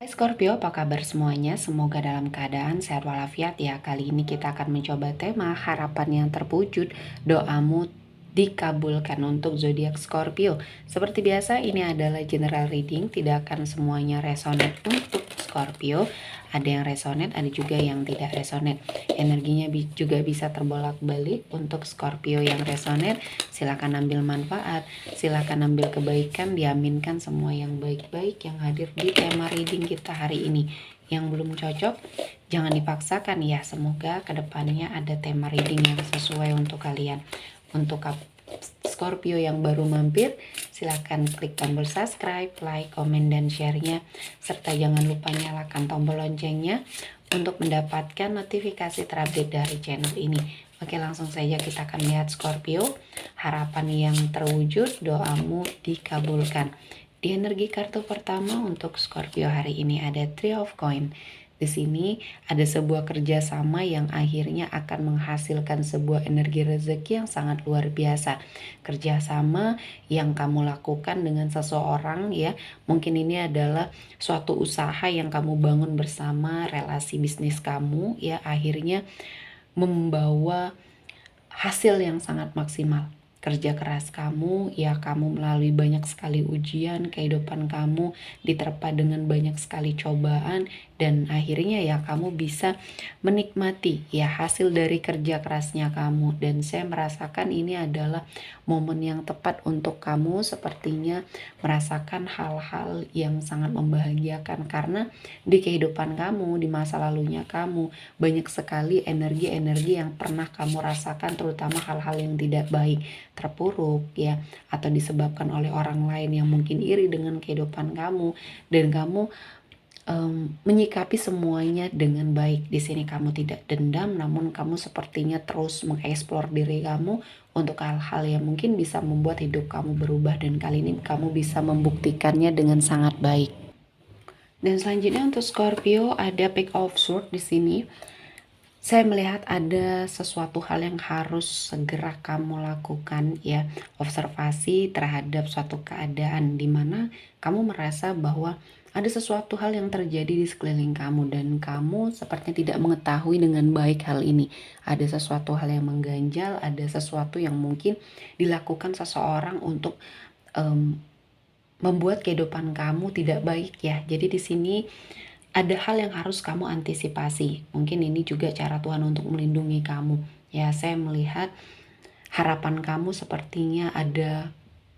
Hai Scorpio, apa kabar semuanya? Semoga dalam keadaan sehat walafiat ya. Kali ini kita akan mencoba tema harapan yang terwujud, doamu dikabulkan untuk zodiak Scorpio. Seperti biasa, ini adalah general reading, tidak akan semuanya resonate untuk Scorpio. Ada yang resonate, ada juga yang tidak resonate. Energinya juga bisa terbolak-balik. Untuk Scorpio yang resonate, silakan ambil manfaat, silakan ambil kebaikan, diaminkan semua yang baik-baik yang hadir di tema reading kita hari ini. Yang belum cocok, jangan dipaksakan ya. Semoga kedepannya ada tema reading yang sesuai untuk kalian. Untuk Scorpio yang baru mampir, silahkan klik tombol subscribe, like, komen, dan share-nya. Serta jangan lupa nyalakan tombol loncengnya untuk mendapatkan notifikasi terupdate dari channel ini. Oke, langsung saja kita akan lihat Scorpio. Harapan yang terwujud, doamu dikabulkan. Di energi kartu pertama untuk Scorpio hari ini ada Three of Coin. Di sini ada sebuah kerjasama yang akhirnya akan menghasilkan sebuah energi rezeki yang sangat luar biasa. Kerjasama yang kamu lakukan dengan seseorang ya. Mungkin ini adalah suatu usaha yang kamu bangun bersama, relasi bisnis kamu ya, akhirnya membawa hasil yang sangat maksimal. Kerja keras kamu, ya kamu melalui banyak sekali ujian, kehidupan kamu diterpa dengan banyak sekali cobaan, dan akhirnya ya kamu bisa menikmati ya hasil dari kerja kerasnya kamu. Dan saya merasakan ini adalah momen yang tepat untuk kamu, sepertinya merasakan hal-hal yang sangat membahagiakan, karena di kehidupan kamu, di masa lalunya kamu, banyak sekali energi-energi yang pernah kamu rasakan, terutama hal-hal yang tidak baik, terpuruk ya, atau disebabkan oleh orang lain yang mungkin iri dengan kehidupan kamu, dan kamu menyikapi semuanya dengan baik. Di sini kamu tidak dendam, namun kamu sepertinya terus mengeksplor diri kamu untuk hal-hal yang mungkin bisa membuat hidup kamu berubah, dan kali ini kamu bisa membuktikannya dengan sangat baik. Dan selanjutnya untuk Scorpio ada Page of Swords di sini. Saya melihat ada sesuatu hal yang harus segera kamu lakukan ya, observasi terhadap suatu keadaan di mana kamu merasa bahwa ada sesuatu hal yang terjadi di sekeliling kamu dan kamu sepertinya tidak mengetahui dengan baik hal ini. Ada sesuatu hal yang mengganjal, ada sesuatu yang mungkin dilakukan seseorang untuk membuat kehidupan kamu tidak baik ya. Jadi di sini ada hal yang harus kamu antisipasi. Mungkin ini juga cara Tuhan untuk melindungi kamu. Ya, saya melihat harapan kamu sepertinya ada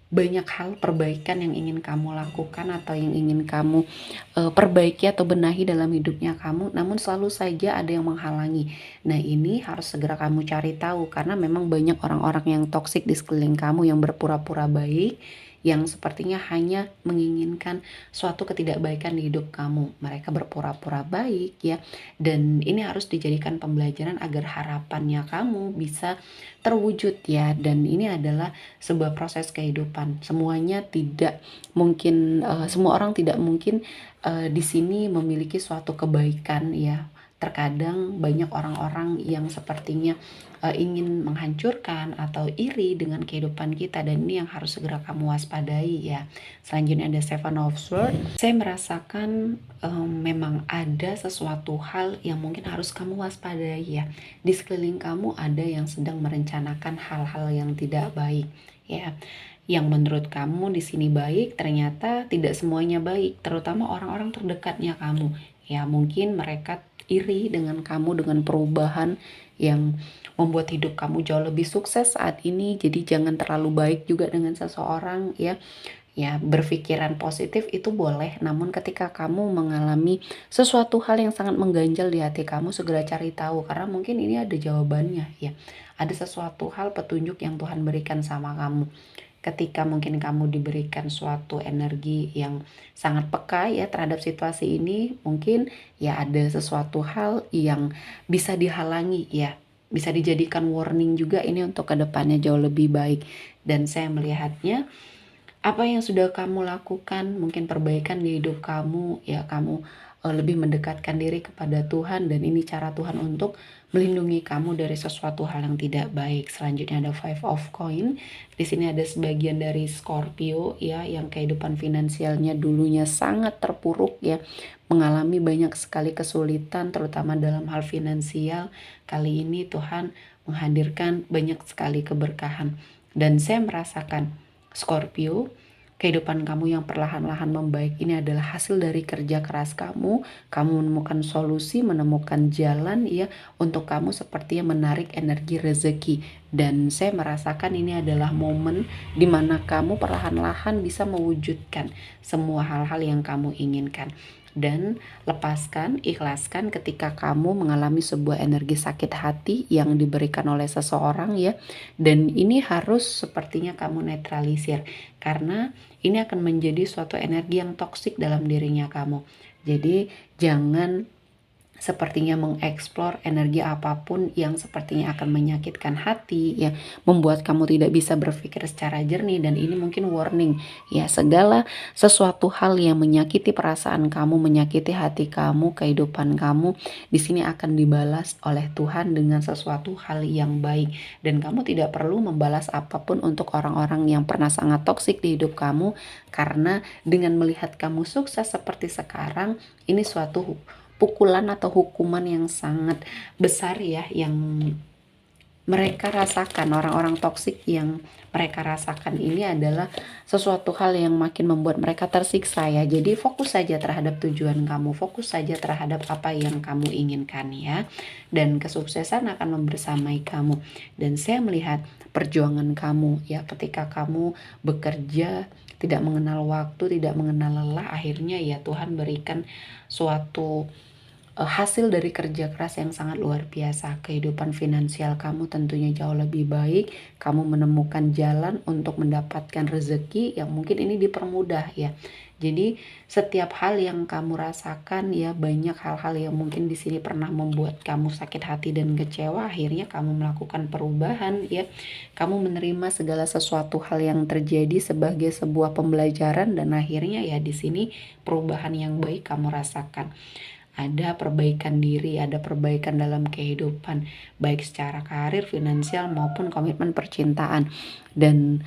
banyak hal perbaikan yang ingin kamu lakukan atau yang ingin kamu perbaiki atau benahi dalam hidupnya kamu, namun selalu saja ada yang menghalangi. Nah, ini harus segera kamu cari tahu, karena memang banyak orang-orang yang toksik di sekeliling kamu yang berpura-pura baik, yang sepertinya hanya menginginkan suatu ketidakbaikan di hidup kamu. Mereka berpura-pura baik ya, dan ini harus dijadikan pembelajaran agar harapannya kamu bisa terwujud ya. Dan ini adalah sebuah proses kehidupan. Semuanya tidak mungkin, semua orang tidak mungkin di sini memiliki suatu kebaikan ya. Terkadang banyak orang-orang yang sepertinya ingin menghancurkan atau iri dengan kehidupan kita, dan ini yang harus segera kamu waspadai ya. Selanjutnya ada Seven of Swords. Saya merasakan memang ada sesuatu hal yang mungkin harus kamu waspadai ya. Di sekeliling kamu ada yang sedang merencanakan hal-hal yang tidak baik ya. Yang menurut kamu di sini baik, ternyata tidak semuanya baik, terutama orang-orang terdekatnya kamu. Ya, mungkin mereka iri dengan kamu, dengan perubahan yang membuat hidup kamu jauh lebih sukses saat ini. Jadi jangan terlalu baik juga dengan seseorang ya. Ya, berpikiran positif itu boleh, namun ketika kamu mengalami sesuatu hal yang sangat mengganjal di hati kamu, segera cari tahu, karena mungkin ini ada jawabannya ya. Ada sesuatu hal petunjuk yang Tuhan berikan sama kamu. Ketika mungkin kamu diberikan suatu energi yang sangat peka ya terhadap situasi ini, mungkin ya ada sesuatu hal yang bisa dihalangi ya, bisa dijadikan warning juga ini untuk kedepannya jauh lebih baik. Dan saya melihatnya Apa yang sudah kamu lakukan, mungkin perbaikan di hidup kamu, ya kamu lebih mendekatkan diri kepada Tuhan, dan ini cara Tuhan untuk melindungi kamu dari sesuatu hal yang tidak baik. Selanjutnya ada Five of Coin. Di sini ada sebagian dari Scorpio ya yang kehidupan finansialnya dulunya sangat terpuruk ya, mengalami banyak sekali kesulitan terutama dalam hal finansial. Kali ini Tuhan menghadirkan banyak sekali keberkahan, dan saya merasakan Scorpio, kehidupan kamu yang perlahan-lahan membaik ini adalah hasil dari kerja keras kamu. Kamu menemukan solusi, menemukan jalan ya untuk kamu sepertinya menarik energi rezeki. Dan saya merasakan ini adalah momen di mana kamu perlahan-lahan bisa mewujudkan semua hal-hal yang kamu inginkan. Dan lepaskan, ikhlaskan ketika kamu mengalami sebuah energi sakit hati yang diberikan oleh seseorang ya. Dan ini harus sepertinya kamu netralisir, karena ini akan menjadi suatu energi yang toksik dalam dirinya kamu. Jadi jangan sepertinya mengeksplor energi apapun yang sepertinya akan menyakitkan hati ya, membuat kamu tidak bisa berpikir secara jernih. Dan ini mungkin warning ya, segala sesuatu hal yang menyakiti perasaan kamu, menyakiti hati kamu, kehidupan kamu di sini akan dibalas oleh Tuhan dengan sesuatu hal yang baik. Dan kamu tidak perlu membalas apapun untuk orang-orang yang pernah sangat toksik di hidup kamu, karena dengan melihat kamu sukses seperti sekarang, ini suatu pukulan atau hukuman yang sangat besar ya yang mereka rasakan. Orang-orang toksik yang mereka rasakan ini adalah sesuatu hal yang makin membuat mereka tersiksa ya. Jadi fokus saja terhadap tujuan kamu, fokus saja terhadap apa yang kamu inginkan ya, dan kesuksesan akan membersamai kamu. Dan saya melihat perjuangan kamu ya, ketika kamu bekerja tidak mengenal waktu, tidak mengenal lelah, akhirnya ya Tuhan berikan suatu hasil dari kerja keras yang sangat luar biasa. Kehidupan finansial kamu tentunya jauh lebih baik. Kamu menemukan jalan untuk mendapatkan rezeki yang mungkin ini dipermudah ya. Jadi setiap hal yang kamu rasakan ya, banyak hal-hal yang mungkin di sini pernah membuat kamu sakit hati dan kecewa, akhirnya kamu melakukan perubahan ya. Kamu menerima segala sesuatu hal yang terjadi sebagai sebuah pembelajaran, dan akhirnya ya di sini perubahan yang baik kamu rasakan. Ada perbaikan diri, ada perbaikan dalam kehidupan, baik secara karir, finansial, maupun komitmen percintaan. Dan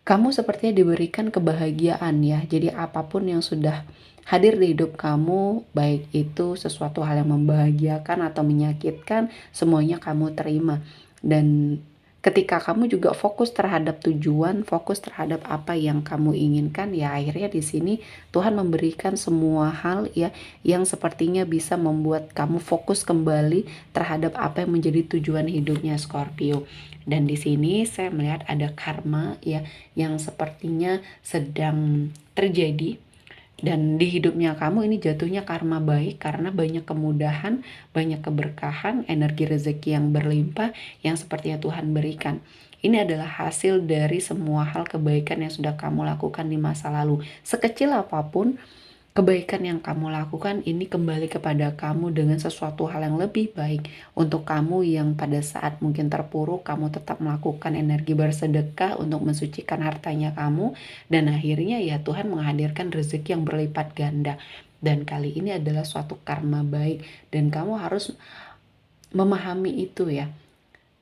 kamu sepertinya diberikan kebahagiaan ya. Jadi apapun yang sudah hadir di hidup kamu, baik itu sesuatu hal yang membahagiakan atau menyakitkan, semuanya kamu terima. Dan ketika kamu juga fokus terhadap tujuan, fokus terhadap apa yang kamu inginkan, ya akhirnya di sini Tuhan memberikan semua hal ya yang sepertinya bisa membuat kamu fokus kembali terhadap apa yang menjadi tujuan hidupnya Scorpio. Dan di sini saya melihat ada karma ya yang sepertinya sedang terjadi. Dan di hidupnya kamu ini jatuhnya karma baik, karena banyak kemudahan, banyak keberkahan, energi rezeki yang berlimpah yang sepertinya Tuhan berikan. Ini adalah hasil dari semua hal kebaikan yang sudah kamu lakukan di masa lalu. Sekecil apapun kebaikan yang kamu lakukan ini kembali kepada kamu dengan sesuatu hal yang lebih baik. Untuk kamu yang pada saat mungkin terpuruk, kamu tetap melakukan energi bersedekah untuk mensucikan hartanya kamu, dan akhirnya ya Tuhan menghadirkan rezeki yang berlipat ganda. Dan kali ini adalah suatu karma baik, dan kamu harus memahami itu ya.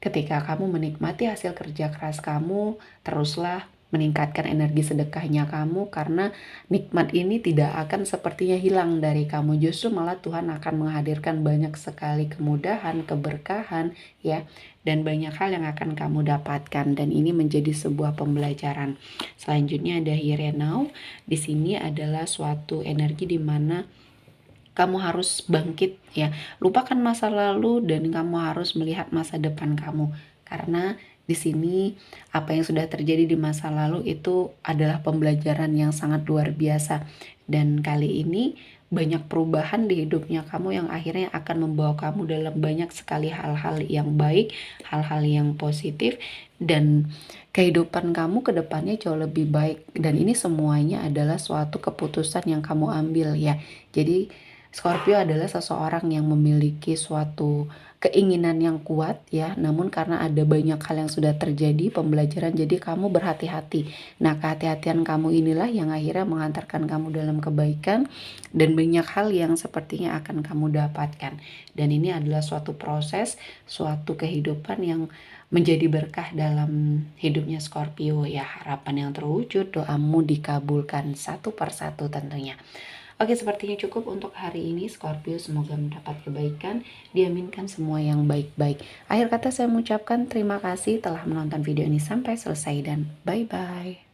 Ketika kamu menikmati hasil kerja keras kamu, teruslah meningkatkan energi sedekahnya kamu, karena nikmat ini tidak akan sepertinya hilang dari kamu. Justru malah Tuhan akan menghadirkan banyak sekali kemudahan, keberkahan ya, dan banyak hal yang akan kamu dapatkan, dan ini menjadi sebuah pembelajaran. Selanjutnya ada Here Now. Di sini adalah suatu energi di mana kamu harus bangkit ya. Lupakan masa lalu dan kamu harus melihat masa depan kamu. Karena di sini apa yang sudah terjadi di masa lalu itu adalah pembelajaran yang sangat luar biasa. Dan kali ini banyak perubahan di hidupnya kamu yang akhirnya akan membawa kamu dalam banyak sekali hal-hal yang baik, hal-hal yang positif, dan kehidupan kamu ke depannya jauh lebih baik. Dan ini semuanya adalah suatu keputusan yang kamu ambil ya. Jadi Scorpio adalah seseorang yang memiliki suatu keinginan yang kuat ya, namun karena ada banyak hal yang sudah terjadi pembelajaran, jadi kamu berhati-hati. Nah, kehati-hatian kamu inilah yang akhirnya mengantarkan kamu dalam kebaikan dan banyak hal yang sepertinya akan kamu dapatkan. Dan ini adalah suatu proses, suatu kehidupan yang menjadi berkah dalam hidupnya Scorpio ya. Harapan yang terwujud, doamu dikabulkan satu persatu tentunya. Oke, sepertinya cukup untuk hari ini Scorpio. Semoga mendapat kebaikan, diaminkan semua yang baik-baik. Akhir kata saya mengucapkan terima kasih telah menonton video ini sampai selesai dan bye-bye.